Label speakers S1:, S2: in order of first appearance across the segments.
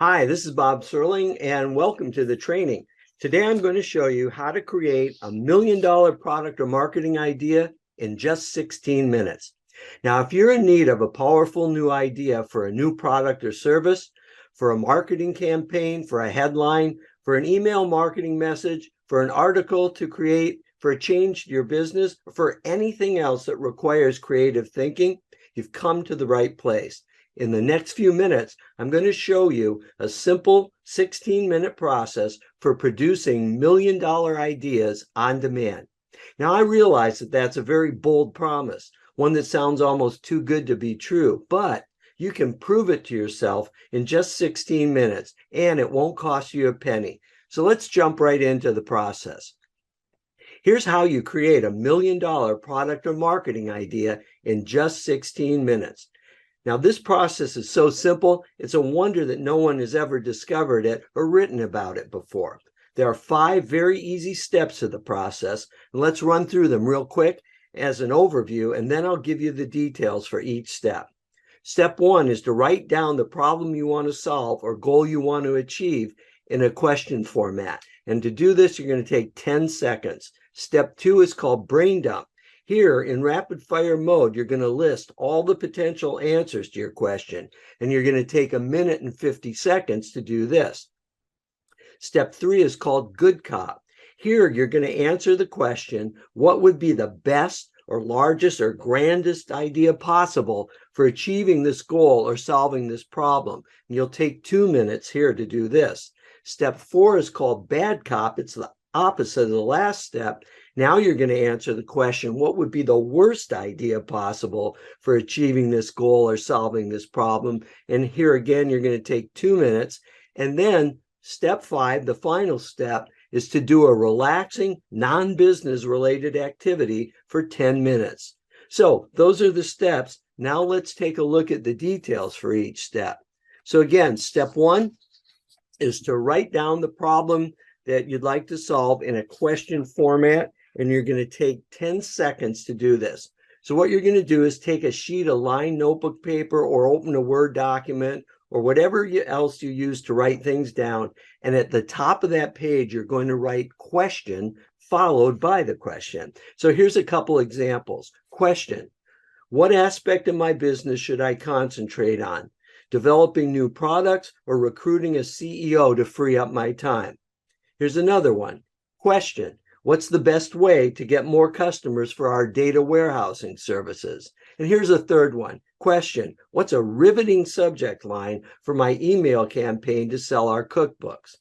S1: Hi, this is Bob Serling, and welcome to the training. Today, I'm going to show you how to create a $1 million product or marketing idea in just 16 minutes. Now, if you're in need of a powerful new idea for a new product or service, for a marketing campaign, for a headline, for an email marketing message, for an article to create, for a change to your business, or for anything else that requires creative thinking, you've come to the right place. In the next few minutes, I'm going to show you a simple 16-minute process for producing $1 million ideas on demand. Now, I realize that that's a very bold promise, one that sounds almost too good to be true, but you can prove it to yourself in just 16 minutes, and it won't cost you a penny. So let's jump right into the process. Here's how you create a $1 million product or marketing idea in just 16 minutes. Now, this process is so simple, it's a wonder that no one has ever discovered it or written about it before. There are 5 very easy steps to the process, and let's run through them real quick as an overview, and then I'll give you the details for each step. Step 1 is to write down the problem you want to solve or goal you want to achieve in a question format. And to do this, you're going to take 10 seconds. Step 2 is called brain dump. Here, in rapid fire mode, you're going to list all the potential answers to your question, and you're going to take 1 minute and 50 seconds to do this. Step 3 is called good cop. Here, you're going to answer the question, what would be the best or largest or grandest idea possible for achieving this goal or solving this problem? And you'll take 2 minutes here to do this. Step 4 is called bad cop. It's the opposite of the last step. Now you're going to answer the question, what would be the worst idea possible for achieving this goal or solving this problem? And here again, you're going to take 2 minutes. And then step 5, the final step, is to do a relaxing, non-business related activity for 10 minutes. So those are the steps. Now let's take a look at the details for each step. So again, step 1 is to write down the problem that you'd like to solve in a question format, and you're going to take 10 seconds to do this. So what you're going to do is take a sheet of lined notebook paper or open a Word document or whatever else you use to write things down. And at the top of that page, you're going to write question followed by the question. So here's a couple examples. Question: what aspect of my business should I concentrate on? Developing new products or recruiting a CEO to free up my time? Here's another one. Question: what's the best way to get more customers for our data warehousing services? And here's a third one. Question: what's a riveting subject line for my email campaign to sell our cookbooks?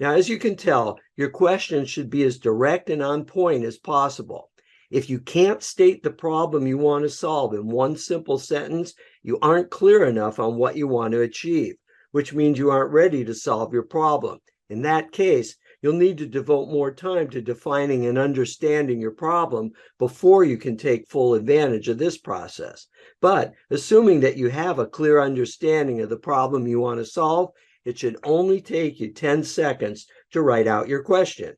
S1: Now, as you can tell, your questions should be as direct and on point as possible. If you can't state the problem you want to solve in one simple sentence, you aren't clear enough on what you want to achieve, which means you aren't ready to solve your problem. In that case, you'll need to devote more time to defining and understanding your problem before you can take full advantage of this process. But assuming that you have a clear understanding of the problem you want to solve, it should only take you 10 seconds to write out your question.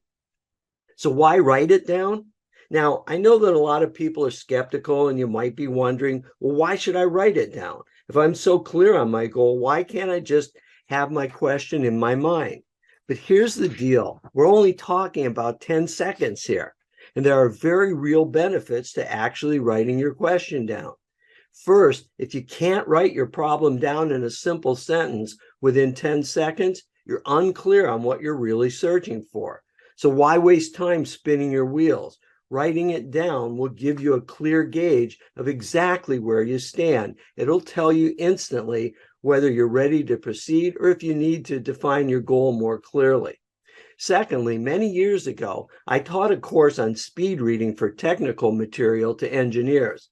S1: So why write it down? Now, I know that a lot of people are skeptical, and you might be wondering, well, why should I write it down? If I'm so clear on my goal, why can't I just have my question in my mind? But here's the deal. We're only talking about 10 seconds here, and there are very real benefits to actually writing your question down. First, if you can't write your problem down in a simple sentence within 10 seconds, you're unclear on what you're really searching for. So why waste time spinning your wheels? Writing it down will give you a clear gauge of exactly where you stand. It'll tell you instantly whether you're ready to proceed or if you need to define your goal more clearly. Secondly, many years ago, I taught a course on speed reading for technical material to engineers.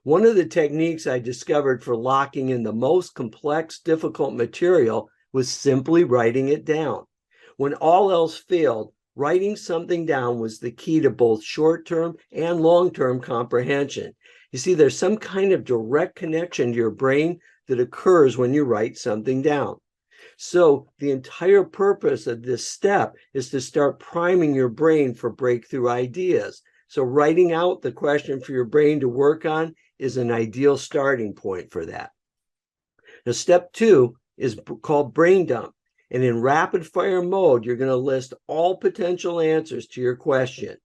S1: One of the techniques I discovered for locking in the most complex, difficult material was simply writing it down. When all else failed, writing something down was the key to both short-term and long-term comprehension. You see, there's some kind of direct connection to your brain that occurs when you write something down. So the entire purpose of this step is to start priming your brain for breakthrough ideas. So writing out the question for your brain to work on is an ideal starting point for that. Now, step 2 is called brain dump. And in rapid fire mode, you're going to list all potential answers to your question.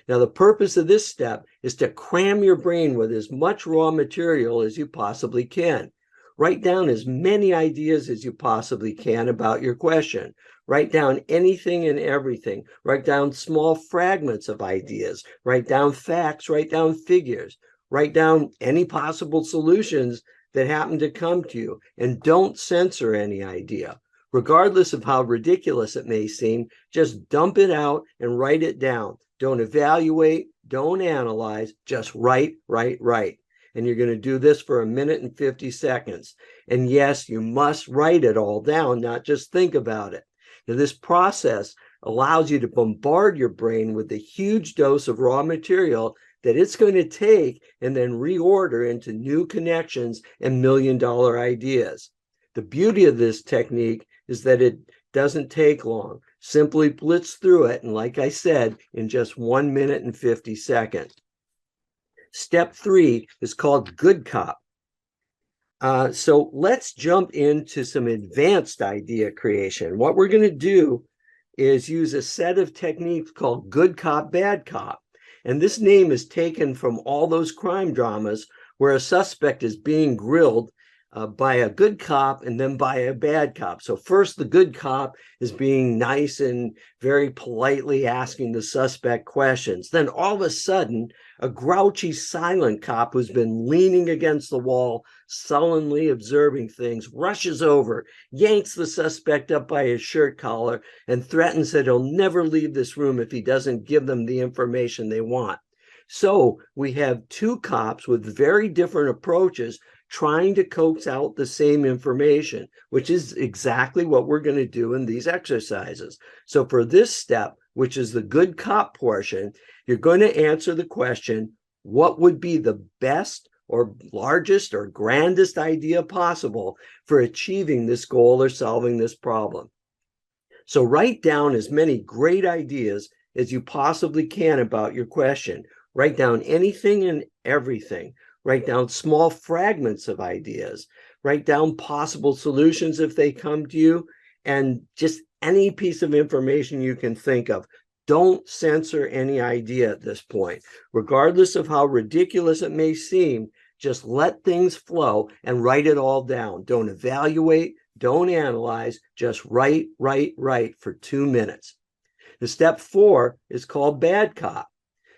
S1: Now, the purpose of this step is to cram your brain with as much raw material as you possibly can. Write down as many ideas as you possibly can about your question. Write down anything and everything. Write down small fragments of ideas. Write down facts. Write down figures. Write down any possible solutions that happen to come to you. And don't censor any idea. Regardless of how ridiculous it may seem, just dump it out and write it down. Don't evaluate, don't analyze, just write. And you're going to do this for 1 minute and 50 seconds. And yes, you must write it all down, not just think about it. Now, this process allows you to bombard your brain with the huge dose of raw material that it's going to take and then reorder into new connections and million-dollar ideas. The beauty of this technique is that it doesn't take long. Simply blitz through it, and like I said, in just 1 minute and 50 seconds. Step 3 is called Good Cop. So let's jump into some advanced idea creation. What we're going to do is use a set of techniques called Good Cop, Bad Cop. And this name is taken from all those crime dramas where a suspect is being grilled by a good cop and then by a bad cop. So first, the good cop is being nice and very politely asking the suspect questions. Then all of a sudden, a grouchy, silent cop who's been leaning against the wall, sullenly observing things, rushes over, yanks the suspect up by his shirt collar, and threatens that he'll never leave this room if he doesn't give them the information they want. So we have two cops with very different approaches trying to coax out the same information, which is exactly what we're going to do in these exercises. So for this step, which is the good cop portion, you're going to answer the question, what would be the best or largest or grandest idea possible for achieving this goal or solving this problem? So write down as many great ideas as you possibly can about your question. Write down anything and everything. Write down small fragments of ideas. Write down possible solutions if they come to you, and just any piece of information you can think of. Don't censor any idea at this point. Regardless of how ridiculous it may seem, just let things flow and write it all down. Don't evaluate, don't analyze, just write for 2 minutes. The step 4 is called Bad Cop.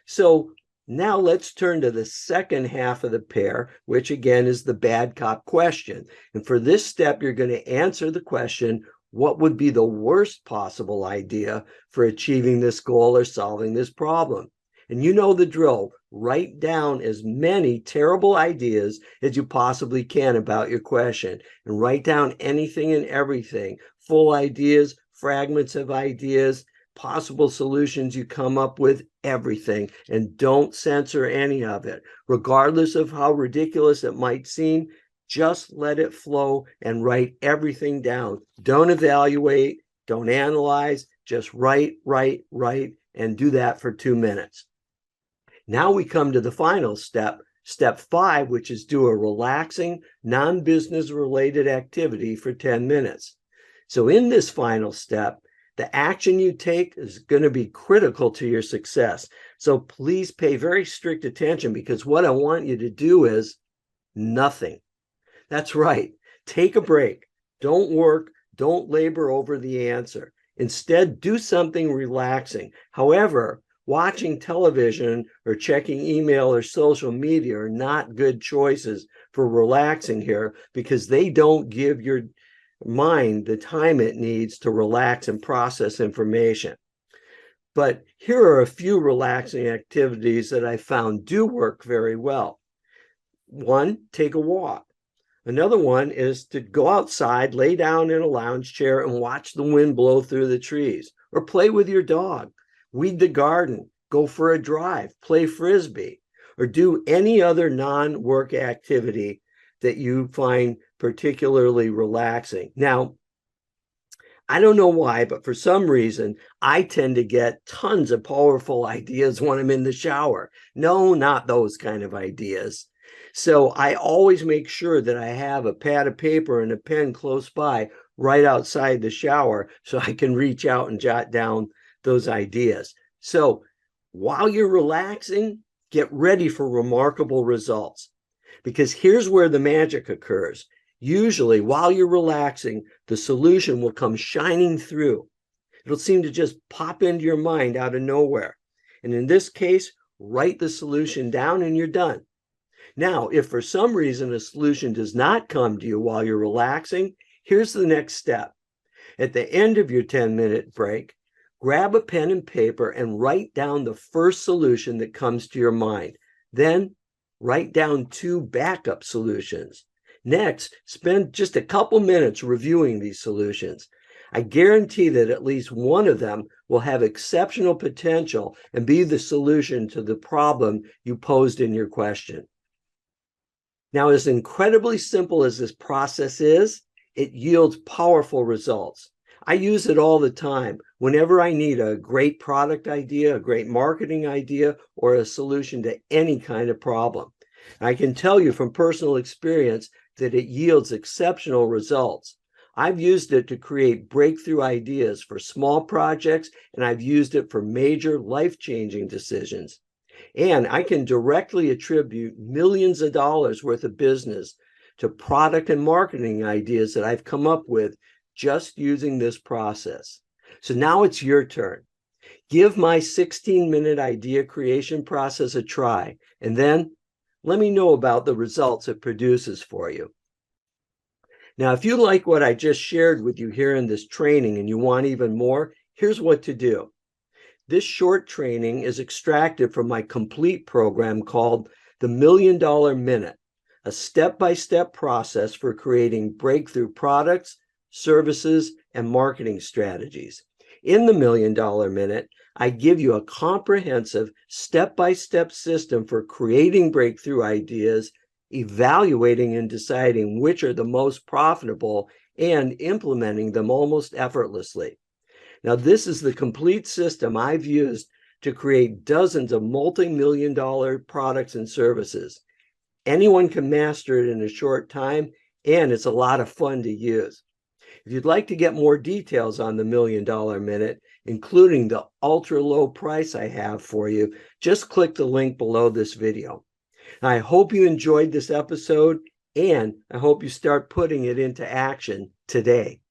S1: So now let's turn to the second half of the pair, which again is the bad cop question. And for this step, you're going to answer the question, what would be the worst possible idea for achieving this goal or solving this problem? And you know the drill. Write down as many terrible ideas as you possibly can about your question, and write down anything and everything, full ideas, fragments of ideas, possible solutions you come up with, everything, and don't censor any of it. Regardless of how ridiculous it might seem, just let it flow and write everything down. Don't evaluate, don't analyze, just write, and do that for 2 minutes. Now we come to the final step, step 5, which is do a relaxing, non-business related activity for 10 minutes. So in this final step, the action you take is going to be critical to your success. So please pay very strict attention, because what I want you to do is nothing. That's right. Take a break. Don't work. Don't labor over the answer. Instead, do something relaxing. However, watching television or checking email or social media are not good choices for relaxing here, because they don't give your mind the time it needs to relax and process information. But here are a few relaxing activities that I found do work very well. 1, take a walk. Another one is to go outside, lay down in a lounge chair and watch the wind blow through the trees, or play with your dog, weed the garden, go for a drive, play frisbee, or do any other non-work activity that you find particularly relaxing. Now, I don't know why, but for some reason, I tend to get tons of powerful ideas when I'm in the shower. No, not those kind of ideas. So I always make sure that I have a pad of paper and a pen close by, right outside the shower so I can reach out and jot down those ideas. So while you're relaxing, get ready for remarkable results, because here's where the magic occurs. Usually, while you're relaxing, the solution will come shining through. It'll seem to just pop into your mind out of nowhere. And in this case, write the solution down and you're done. Now, if for some reason a solution does not come to you while you're relaxing, here's the next step. At the end of your 10-minute break, grab a pen and paper and write down the first solution that comes to your mind. Then write down 2 backup solutions. Next, spend just a couple minutes reviewing these solutions. I guarantee that at least one of them will have exceptional potential and be the solution to the problem you posed in your question. Now, as incredibly simple as this process is, it yields powerful results. I use it all the time whenever I need a great product idea, a great marketing idea, or a solution to any kind of problem. I can tell you from personal experience that it yields exceptional results. I've used it to create breakthrough ideas for small projects, and I've used it for major life-changing decisions. And I can directly attribute millions of dollars worth of business to product and marketing ideas that I've come up with just using this process. So now it's your turn. Give my 16-minute idea creation process a try, and then let me know about the results it produces for you. Now, if you like what I just shared with you here in this training and you want even more, here's what to do. This short training is extracted from my complete program called the $1 Million Minute, a step-by-step process for creating breakthrough products, services, and marketing strategies. In the $1 Million Minute, I give you a comprehensive step-by-step system for creating breakthrough ideas, evaluating and deciding which are the most profitable, and implementing them almost effortlessly. Now, this is the complete system I've used to create dozens of multi-million-dollar products and services. Anyone can master it in a short time, and it's a lot of fun to use. If you'd like to get more details on the $1 Million Minute, including the ultra low price I have for you, just click the link below this video. I hope you enjoyed this episode, and I hope you start putting it into action today.